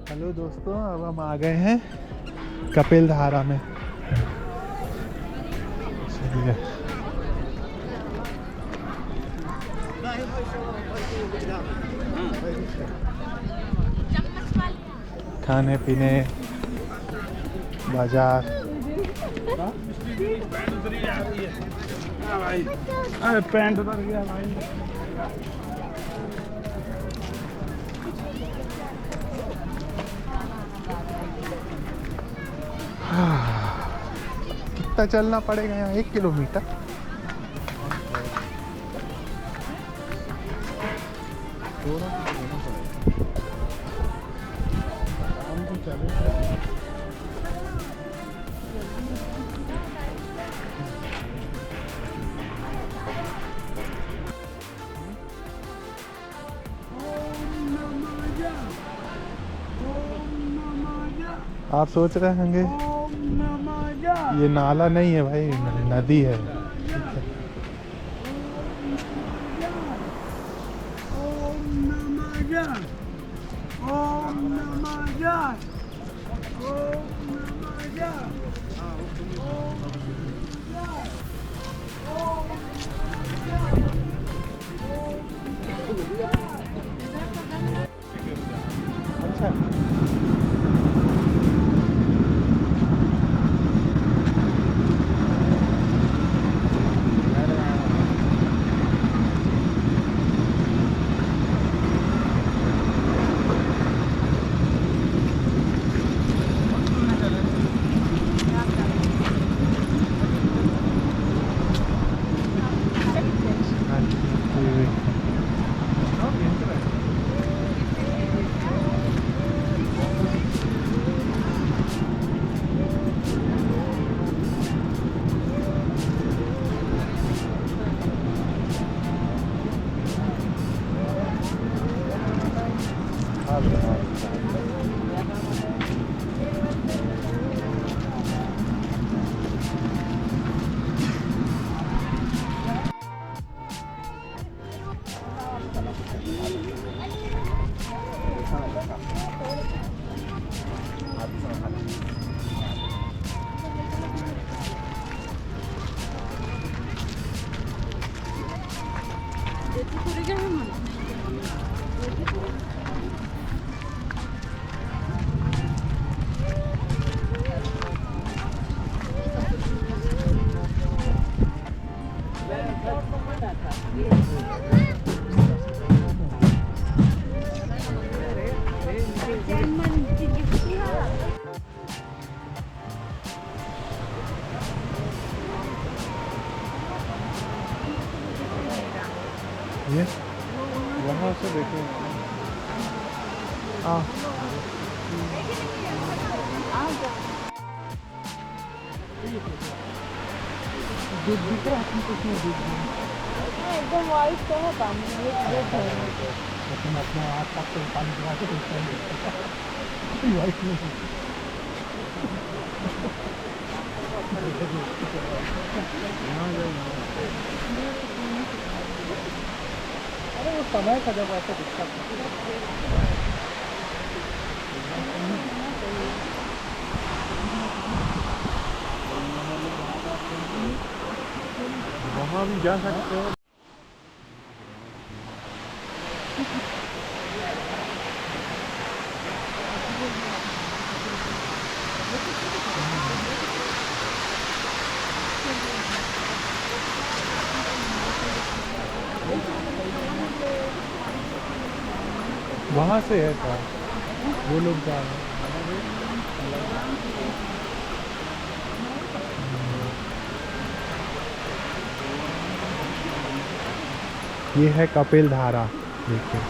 Hello दोस्तों, अब हम आ गए हैं कपिल धारा में। चलिए खाने पीने बाजार। पैंट उतर गया भाई। कितना चलना पड़ेगा यहाँ? 1 किलोमीटर। आप सोच रहे होंगे ये नाला नहीं है भाई, नदी है। अच्छा, ये वहाँ से देखो। दूध दिख रहा है कुछ नहीं, दूध एकदम वाइट तो है पानी। तुम अपने आस पास से पानी गिरा के वाइट नहीं। अरे वो समय का जब ऐसे दिक्कत वहाँ भी जा सकते हो। वहाँ से है सर, वो लोग जा रहे हैं। ये है कपिल धारा, देखिए।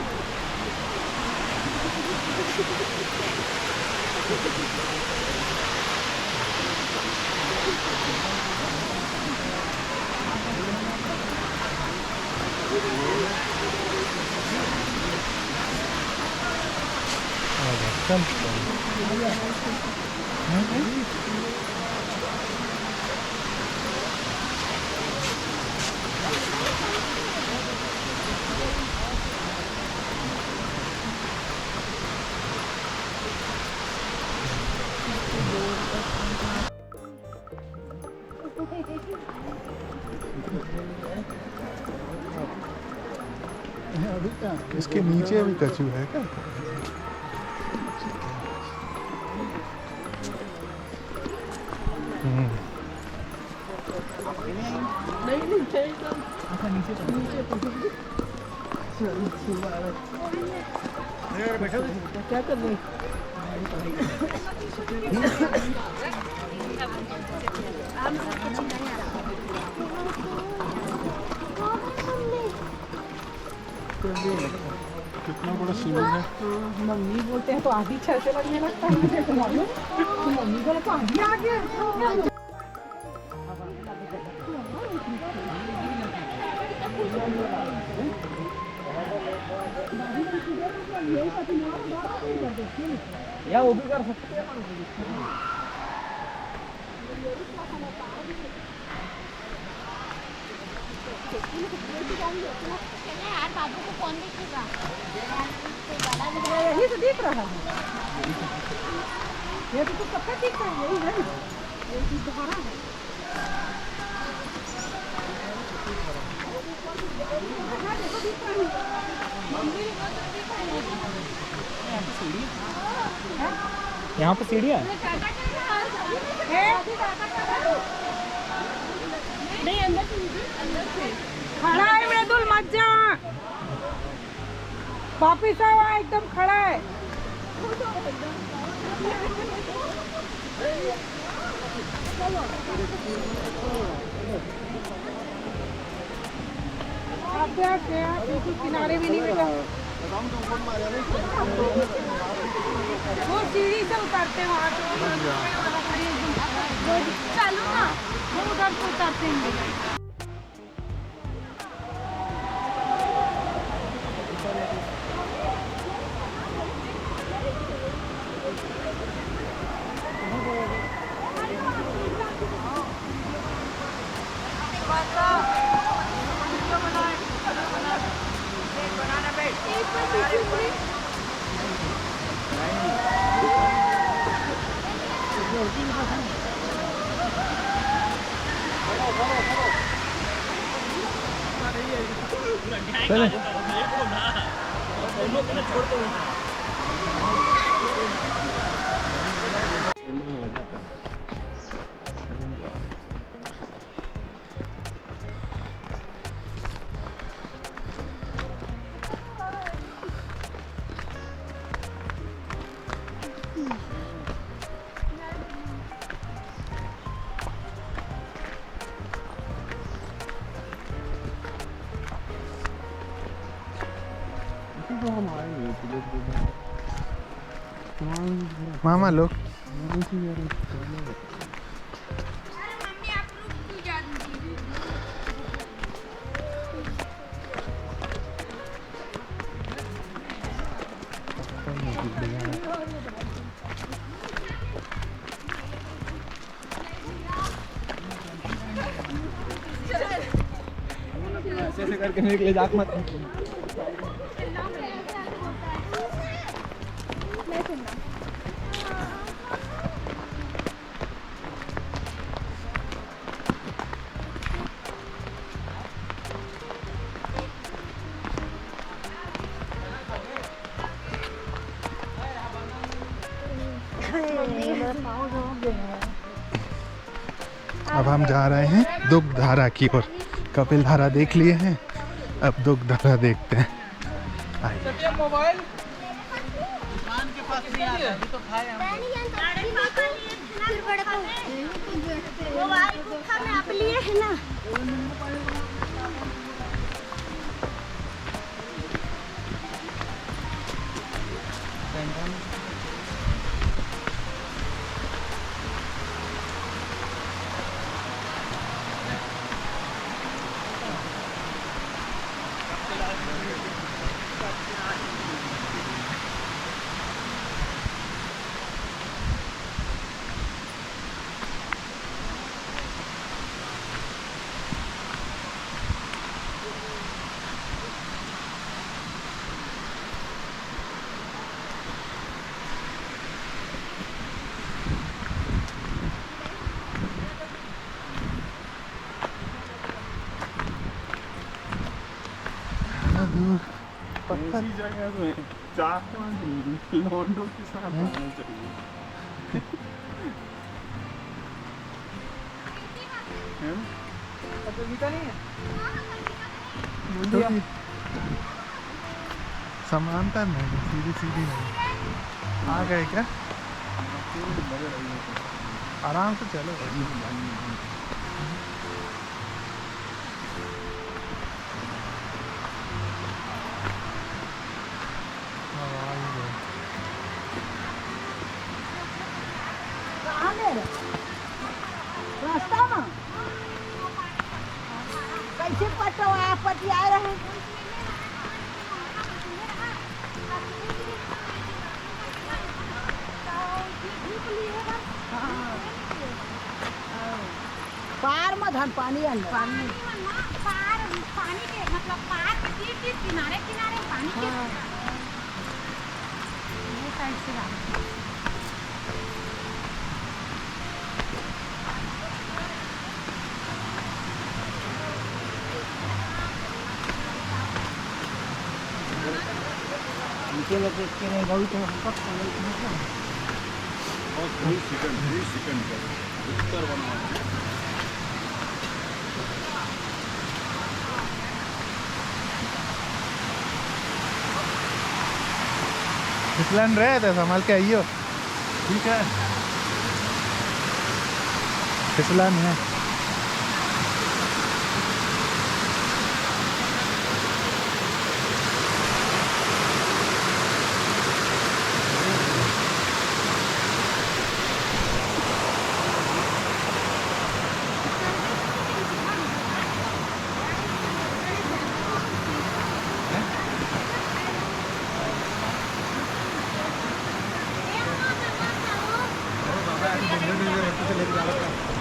इसके नीचे भी कछू है क्या? नहीं चाहिए। अच्छा नीचे बैठा क्या कर रही? कितना बड़ा स्विमिंग है। मम्मी बोलते हैं तो आधी छह से लगने लगता है मुझे, तो मालूम मम्मी बोले तो आधी आ गया। या वो भी कर सकते हैं। यार बाबू को कौन देखेगा? यही तो दिख रहा है, ये तो सबका दिख रहा है, यही है यही दोबारा है। यहाँ पे सीढ़ी है। नहीं अंदर से खड़ा है मृदुल, मत जा, वापिस आओ, एकदम खड़ा है। बिल्कुल किनारे भी नहीं मिला। वो सीढ़ी से उतरते हैं वहाँ चालू ना, वो उधर से उतरते हैं। चले मामा लोग ऐसे करके मेरे लिए जाक मत। अब हम जा रहे हैं दुग्ध धारा की ओर। कपिल धारा देख लिए हैं, अब दुग्ध धारा देखते हैं। आइए। मोबाइल आप लिए है ना। पर जगह में 4-5 लॉन्डो के साथ आना चाहिए। हैं? तो समानता नहीं, सीधी सीधी नहीं। आ गए क्या? आराम से चलो। रास्ता में कैसे पटवा पटिया रहे पार में धन पानी अंदर पानी के मतलब पार के किनारे किनारे पानी के ये साइड से जाना। नीचे में देख के नहीं गई तो हमको और 3 सेकंड का उत्तर बना। फिसलन रहे थे, संभाल के आइयो। ठीक है, फिसलन है।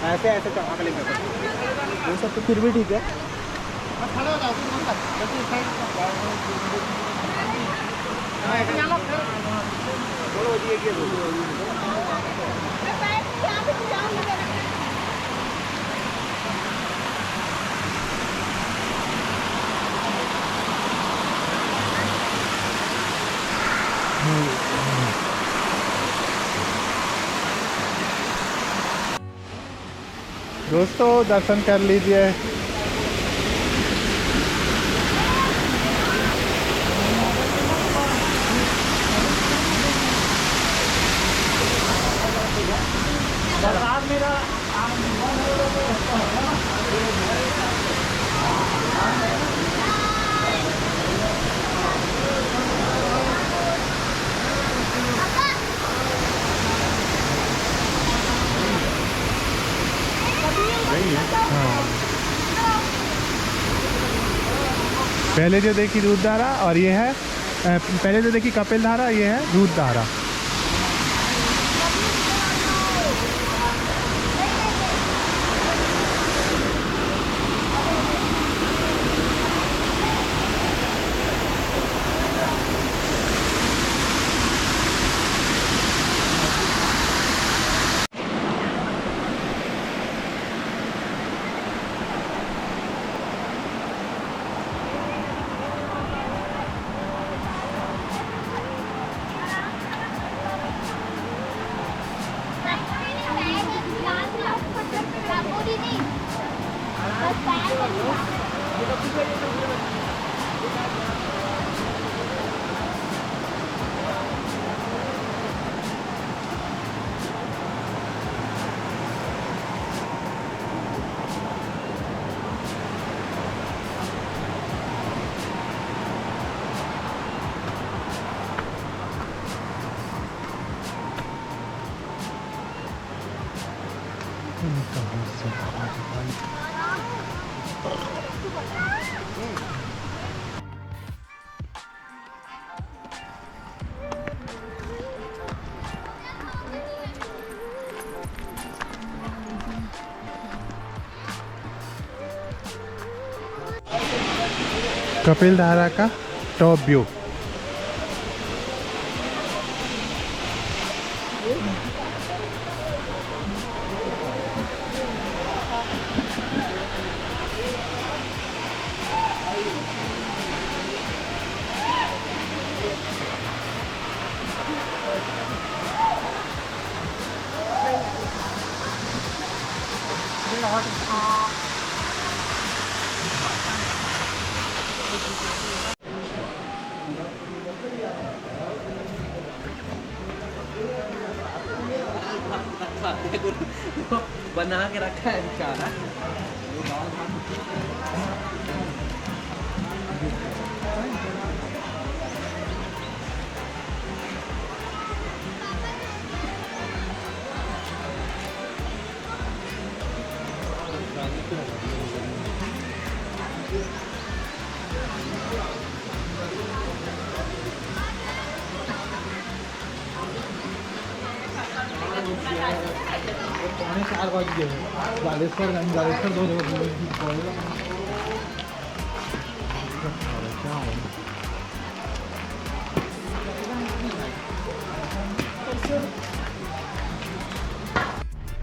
ऐसे ऐसे चढ़ा के लेंगे वो सब तो फिर भी ठीक है। दोस्तों दर्शन कर लीजिए। पहले जो देखी दूध धारा और ये है, पहले जो देखी कपिल धारा, ये है दूध धारा। कपिल धारा का टॉप व्यू। बना के रखा है बेचारा। पौने 4 बज गए बालेश्वर दो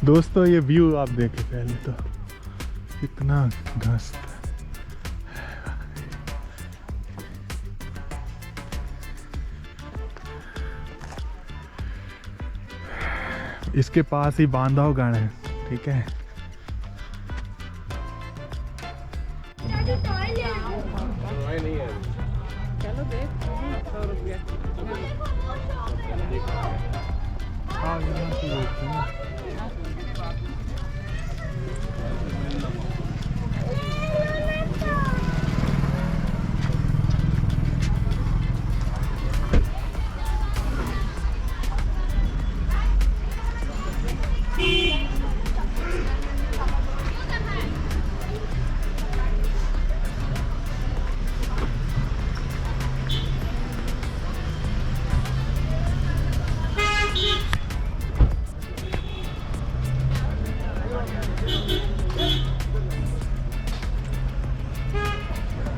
दोस्तों ये व्यू आप देखें पहले तो कितना घास है। इसके पास ही बांधवगढ़ है, ठीक है। चलो देख 100 रुपया। हाँ यहाँ से देखते हैं।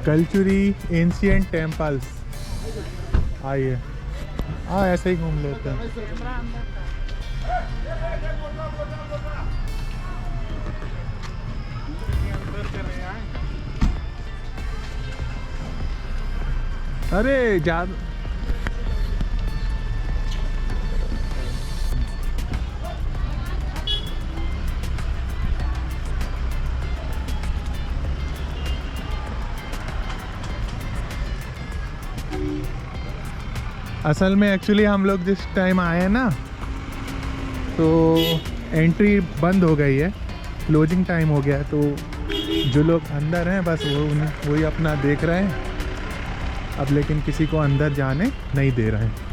कल्चुरी एंशियंट टेम्पल्स आइए। हाँ ऐसे ही घूम लेते हैं। अरे ज्यादा असल में एक्चुअली हम लोग जिस टाइम आए हैं ना तो एंट्री बंद हो गई है, क्लोजिंग टाइम हो गया है। तो जो लोग अंदर हैं बस वही अपना देख रहे हैं अब, लेकिन किसी को अंदर जाने नहीं दे रहे हैं।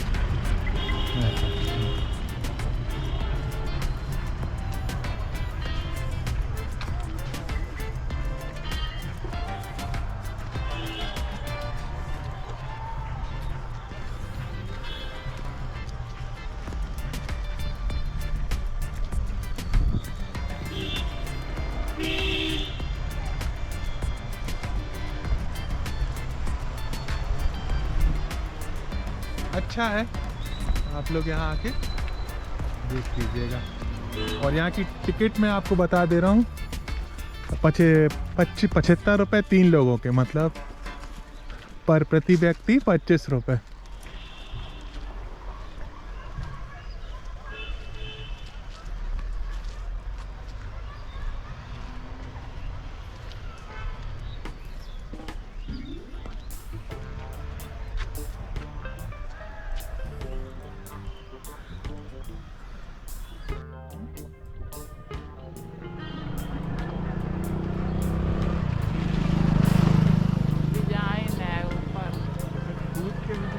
अच्छा है, आप लोग यहाँ आके देख लीजिएगा। और यहाँ की टिकट मैं आपको बता दे रहा हूँ, 75 रुपये 3 लोगों के, मतलब पर प्रति व्यक्ति 25 रुपये।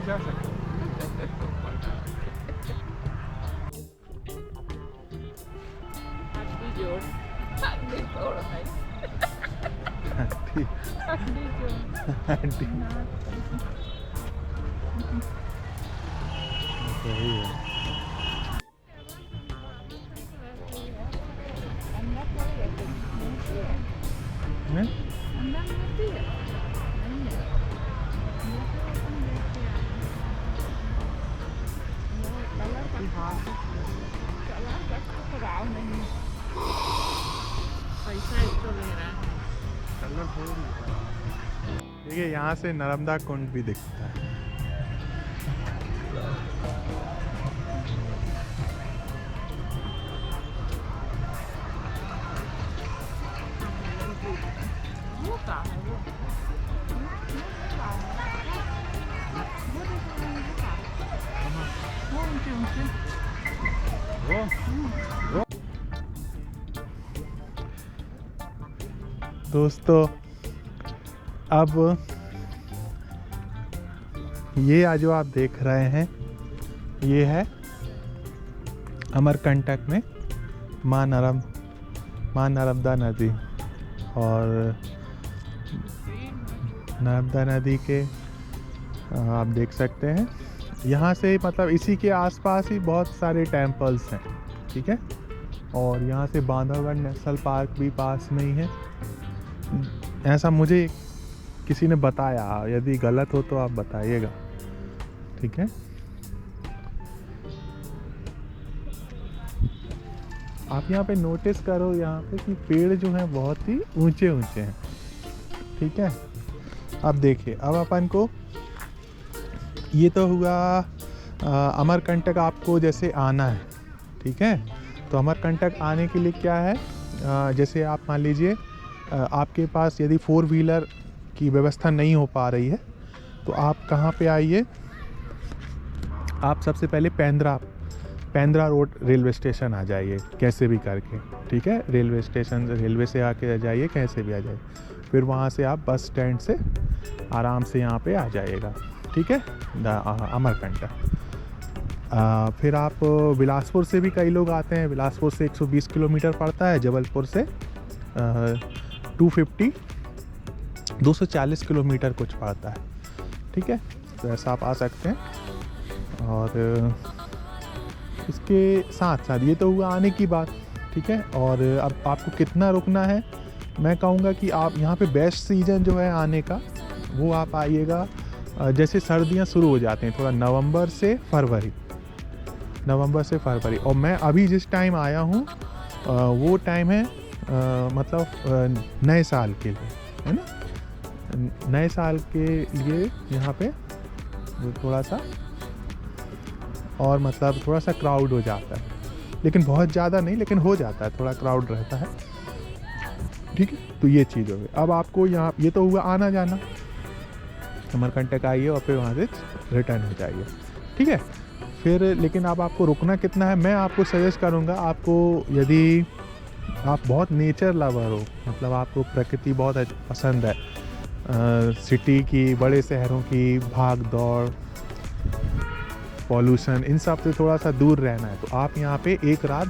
जा सकते देखिए यहाँ से नर्मदा कुंड भी दिखता है। दोस्तों अब ये जो आप देख रहे हैं ये है अमरकंटक में माँ नर्मदा नदी, और नर्मदा नदी के आप देख सकते हैं यहाँ से, मतलब इसी के आसपास ही बहुत सारे टेम्पल्स हैं, ठीक है। और यहाँ से बांधवगढ़ नेशनल पार्क भी पास में ही है, ऐसा मुझे किसी ने बताया। यदि गलत हो तो आप बताइएगा, ठीक है। आप यहाँ पे नोटिस करो यहाँ पे कि पेड़ जो हैं बहुत ही ऊंचे ऊंचे हैं, ठीक है। अब देखिए, अब अपन को ये तो हुआ अमरकंटक आपको जैसे आना है, ठीक है। तो अमरकंटक आने के लिए क्या है, जैसे आप मान लीजिए आपके पास यदि 4 व्हीलर की व्यवस्था नहीं हो पा रही है तो आप कहाँ पे आइए, आप सबसे पहले पेंद्रा रोड रेलवे स्टेशन आ जाइए कैसे भी करके, ठीक है। रेलवे स्टेशन, रेलवे से आके जाइए, कैसे भी आ जाइए। फिर वहाँ से आप बस स्टैंड से आराम से यहाँ पे आ जाइएगा, ठीक है, अमरकंटक। फिर आप बिलासपुर से भी कई लोग आते हैं, बिलासपुर से 120 किलोमीटर पड़ता है, जबलपुर से 240 किलोमीटर कुछ पड़ता है, ठीक है। तो ऐसा आप आ सकते हैं। और इसके साथ साथ ये तो हुआ आने की बात, ठीक है। और अब आपको कितना रुकना है, मैं कहूँगा कि आप यहाँ पे बेस्ट सीज़न जो है आने का वो आप आइएगा जैसे सर्दियाँ शुरू हो जाते हैं, थोड़ा नवंबर से फरवरी। और मैं अभी जिस टाइम आया हूँ वो टाइम है मतलब नए साल के लिए, है ना। नए साल के लिए यहाँ पे थोड़ा सा और मतलब थोड़ा सा क्राउड हो जाता है, लेकिन बहुत ज़्यादा नहीं, लेकिन हो जाता है, थोड़ा क्राउड रहता है, ठीक है। तो ये चीज़ हो गई। अब आपको यहाँ, ये तो हुआ आना जाना, अमरकंटक आइए और फिर वहाँ से रिटर्न हो जाइए, ठीक है। फिर लेकिन अब आपको रुकना कितना है, मैं आपको सजेस्ट करूँगा, आपको यदि आप बहुत नेचर लवर हो, मतलब आपको प्रकृति बहुत पसंद है, सिटी की, बड़े शहरों की भाग दौड़, पॉल्यूशन, इन सब से थोड़ा सा दूर रहना है, तो आप यहाँ पे एक रात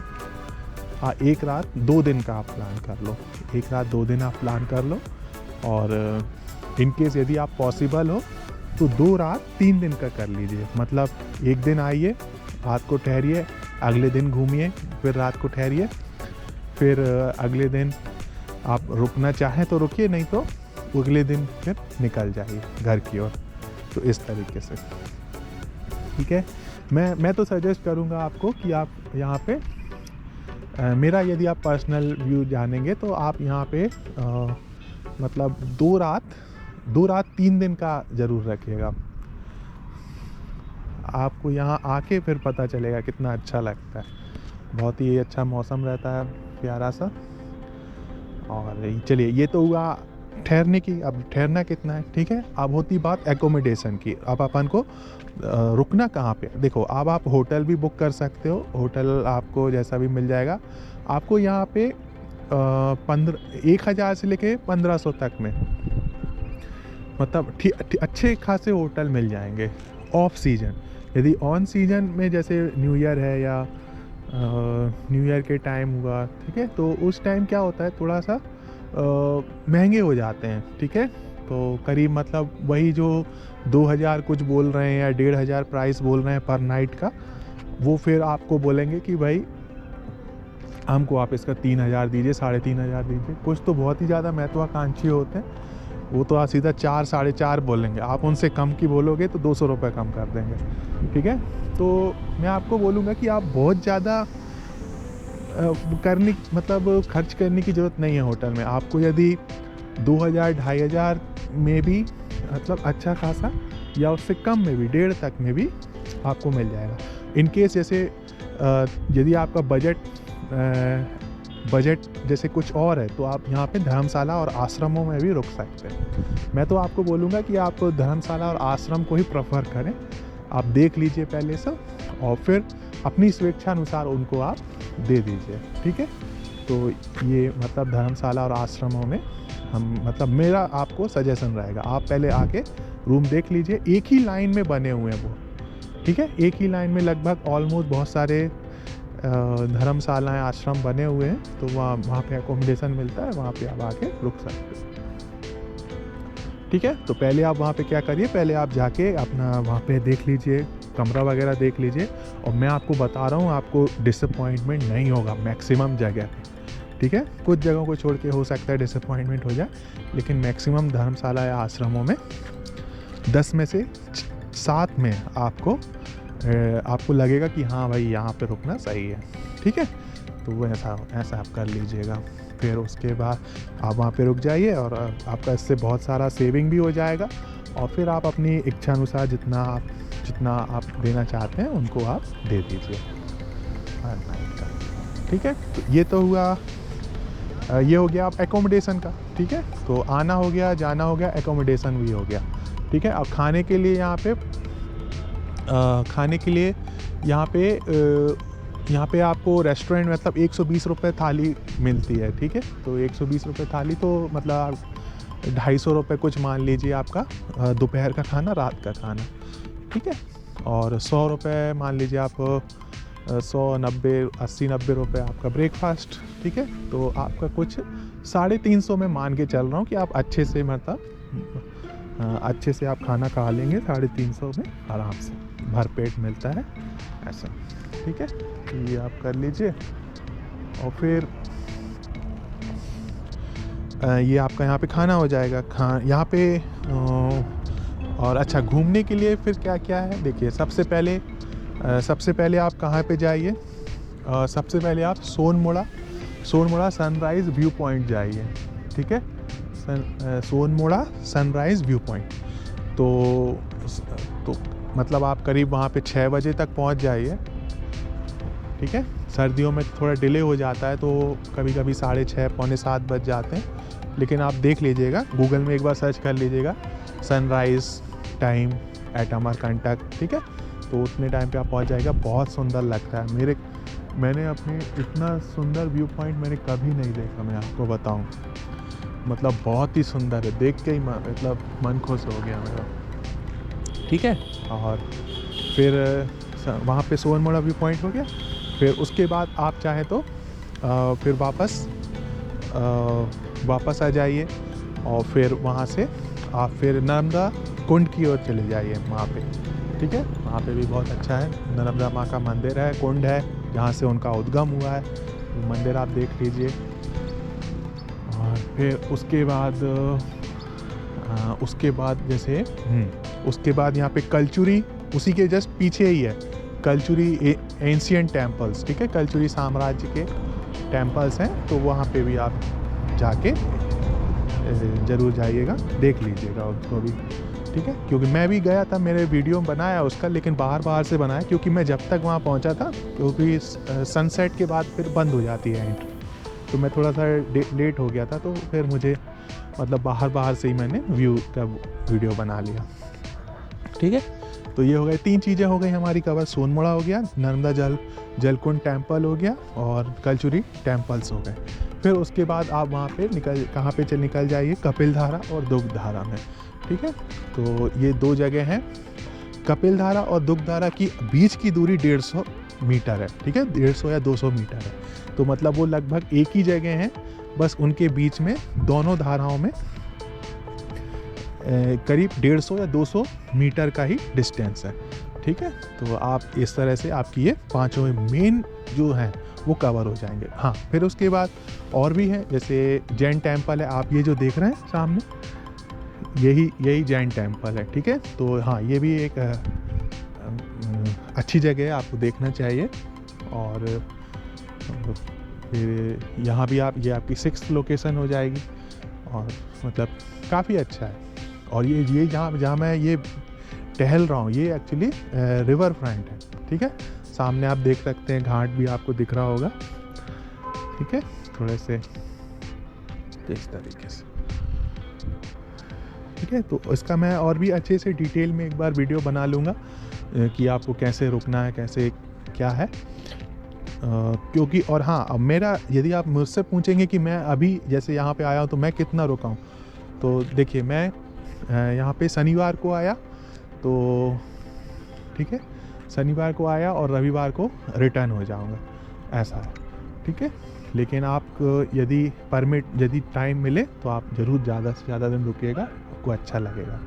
2 दिन का आप प्लान कर लो। 1 रात 2 दिन आप प्लान कर लो। और इन केस यदि आप पॉसिबल हो तो 2 रात 3 दिन का कर लीजिए। मतलब एक दिन आइए, रात को ठहरिए, अगले दिन घूमिए, फिर रात को ठहरिए, फिर अगले दिन आप रुकना चाहें तो रुकिए, नहीं तो अगले दिन फिर निकल जाइए घर की ओर। तो इस तरीके से, ठीक है। मैं तो सजेस्ट करूँगा आपको कि आप यहाँ पे मेरा यदि आप पर्सनल व्यू जानेंगे तो आप यहाँ पे मतलब 2 रात 3 दिन का ज़रूर रखिएगा। आपको यहाँ आके फिर पता चलेगा कितना अच्छा लगता है, बहुत ही अच्छा मौसम रहता है, प्यारा सा। और चलिए, ये तो हुआ ठहरने की। अब ठहरना कितना है, ठीक है। अब होती बात एकोमोडेशन की। अब अपन को रुकना कहाँ पे, देखो अब आप होटल भी बुक कर सकते हो, होटल आपको जैसा भी मिल जाएगा। आपको यहाँ पे 1000 से लेके 1500 तक में मतलब अच्छे खासे होटल मिल जाएंगे ऑफ सीजन। यदि ऑन सीजन में जैसे न्यू ईयर है या न्यू ईयर के टाइम हुआ, ठीक है, तो उस टाइम क्या होता है, थोड़ा सा महंगे हो जाते हैं, ठीक है। तो करीब मतलब वही जो 2000 कुछ बोल रहे हैं या 1500 प्राइस बोल रहे हैं पर नाइट का, वो फिर आपको बोलेंगे कि भाई हमको आप इसका 3000 दीजिए, 3500 दीजिए। कुछ तो बहुत ही ज़्यादा महत्वाकांक्षी होते हैं, वो तो सीधा 4 साढ़े 4 बोलेंगे। आप उनसे कम की बोलोगे तो 200 रुपये कम कर देंगे, ठीक है। तो मैं आपको बोलूँगा कि आप बहुत ज़्यादा खर्च करने की ज़रूरत नहीं है होटल में। आपको यदि 2000-2500 में भी मतलब अच्छा खासा, या उससे कम में भी 1.5 तक में भी आपको मिल जाएगा। इन केस जैसे यदि आपका बजट जैसे कुछ और है तो आप यहाँ पे धर्मशाला और आश्रमों में भी रुक सकते हैं। मैं तो आपको बोलूँगा कि आप धर्मशाला और आश्रम को ही प्रेफर करें। आप देख लीजिए पहले से और फिर अपनी स्वेच्छानुसार उनको आप दे दीजिए, ठीक है। तो ये मतलब धर्मशाला और आश्रमों में हम मतलब मेरा आपको सजेशन रहेगा, आप पहले आके रूम देख लीजिए। एक ही लाइन में बने हुए हैं वो, ठीक है, एक ही लाइन में लगभग ऑलमोस्ट बहुत सारे धर्मशालाएँ आश्रम बने हुए हैं। तो वहाँ पे एकोमोडेशन मिलता है, वहाँ पे आप आके रुक सकते हो, ठीक है। तो पहले आप वहाँ पे क्या करिए, पहले आप जाके अपना वहाँ पे देख लीजिए, कमरा वगैरह देख लीजिए। और मैं आपको बता रहा हूँ, आपको डिसअपॉइंटमेंट नहीं होगा मैक्सिमम जगह पे, ठीक है। कुछ जगहों को छोड़ के हो सकता है डिसअपॉइंटमेंट हो जाए, लेकिन मैक्सिमम धर्मशाला या आश्रमों में 10 में से 7 में आपको लगेगा कि हाँ भाई यहाँ पे रुकना सही है, ठीक है। तो वो ऐसा आप कर लीजिएगा। फिर उसके बाद आप वहाँ पे रुक जाइए और आपका इससे बहुत सारा सेविंग भी हो जाएगा। और फिर आप अपनी इच्छा अनुसार जितना आप देना चाहते हैं उनको आप दे दीजिए हर नाइट का, ठीक है। तो ये तो हुआ, ये हो गया आप एकोमोडेशन का, ठीक है। तो आना हो गया, जाना हो गया, एकोमोडेशन भी हो गया, ठीक है। अब खाने के लिए यहाँ पे आपको रेस्टोरेंट मतलब 120 रुपये थाली मिलती है, ठीक है। तो 120 रुपये थाली तो मतलब 250 रुपये कुछ मान लीजिए आपका दोपहर का खाना, रात का खाना, ठीक है। और 100 रुपये मान लीजिए आप 80-90 रुपये आपका ब्रेकफास्ट, ठीक है। तो आपका कुछ 350 में मान के चल रहा हूँ कि आप अच्छे से मतलब अच्छे से आप खाना खा लेंगे 350 में आराम से, भरपेट मिलता है ऐसा, ठीक है। ये आप कर लीजिए। और फिर ये आपका यहाँ पे खाना हो जाएगा, यहाँ पे और अच्छा घूमने के लिए फिर क्या क्या है देखिए। सबसे पहले आप कहाँ पे जाइए, सबसे पहले आप सोनमुड़ा सनराइज़ व्यू पॉइंट जाइए, ठीक है। सोनमुड़ा सनराइज़ व्यू पॉइंट तो मतलब आप करीब वहाँ पे 6 बजे तक पहुँच जाइए, ठीक है। सर्दियों में थोड़ा डिले हो जाता है, तो कभी कभी 6:30 पौने 7 बज जाते हैं, लेकिन आप देख लीजिएगा, गूगल में एक बार सर्च कर लीजिएगा सनराइज़ टाइम एट अमरकंटक, ठीक है। तो उतने टाइम पे आप पहुंच जाएगा। बहुत सुंदर लगता है, मैंने अपने इतना सुंदर व्यू पॉइंट मैंने कभी नहीं देखा, मैं आपको बताऊं, मतलब बहुत ही सुंदर है, देख के ही मतलब मन खुश हो गया मेरा, ठीक है। और फिर वहाँ पे सोनमुड़ा व्यू पॉइंट हो गया। फिर उसके बाद आप चाहें तो फिर वापस आ जाइए और फिर वहाँ से आप फिर नर्मदा कुंड की ओर चले जाइए वहाँ पे, ठीक है। वहाँ पे भी बहुत अच्छा है, नर्मदा माँ का मंदिर है, कुंड है जहाँ से उनका उद्गम हुआ है, वो मंदिर आप देख लीजिए। और फिर उसके बाद यहाँ पे कलचुरी, उसी के जस्ट पीछे ही है कलचुरी एंशिएंट टेम्पल्स, ठीक है। कलचुरी साम्राज्य के टेम्पल्स हैं, तो वहाँ पे भी आप जाके ज़रूर जाइएगा, देख लीजिएगा उसको भी, ठीक है। क्योंकि मैं भी गया था, मेरे वीडियो बनाया उसका, लेकिन बाहर से बनाया, क्योंकि मैं जब तक वहाँ पहुँचा था, क्योंकि सनसेट के बाद फिर बंद हो जाती है एंट्री, तो मैं थोड़ा सा लेट हो गया था, तो फिर मुझे मतलब बाहर से ही मैंने व्यू का वीडियो बना लिया, ठीक है। तो ये हो गए 3 चीज़ें हो गई हमारी कवर, सोनमुड़ा हो गया, नर्मदा जलकुंड टेम्पल हो गया और कलचुरी टेम्पल्स हो गए। फिर उसके बाद आप वहाँ पे निकल जाइए कपिलधारा और दुग्धधारा में, ठीक है। तो ये 2 जगह हैं, कपिलधारा और दुग्धधारा की बीच की दूरी 150 मीटर है, ठीक है, 150 या 200 मीटर है। तो मतलब वो लगभग एक ही जगह हैं, बस उनके बीच में दोनों धाराओं में करीब 150 या 200 मीटर का ही डिस्टेंस है, ठीक है। तो आप इस तरह से आपकी ये 5 मेन जो हैं वो कवर हो जाएंगे। हाँ, फिर उसके बाद और भी हैं, जैसे जैन टेम्पल है, आप ये जो देख रहे हैं सामने, यही जैन टेम्पल है, ठीक है। तो हाँ, ये भी एक अच्छी जगह है, आपको देखना चाहिए। और फिर यहाँ भी ये आपकी 6th लोकेशन हो जाएगी, और मतलब काफ़ी अच्छा है। और ये जहाँ मैं ये टहल रहा हूँ, ये एक्चुअली रिवर फ्रंट है, ठीक है। सामने आप देख सकते हैं, घाट भी आपको दिख रहा होगा, ठीक है, थोड़े से इस तरीके से, ठीक है। तो इसका मैं और भी अच्छे से डिटेल में एक बार वीडियो बना लूँगा कि आपको कैसे रुकना है, कैसे क्या है। क्योंकि और हाँ, अब मेरा यदि आप मुझसे पूछेंगे कि मैं अभी जैसे यहाँ पे आया हूँ तो मैं कितना रुका हूँ, तो देखिए मैं यहाँ पे शनिवार को आया, तो ठीक है, शनिवार को आया और रविवार को रिटर्न हो जाऊँगा, ऐसा है, ठीक है। लेकिन आप यदि टाइम मिले तो आप ज़रूर ज़्यादा से ज़्यादा दिन रुकिएगा, आपको अच्छा लगेगा।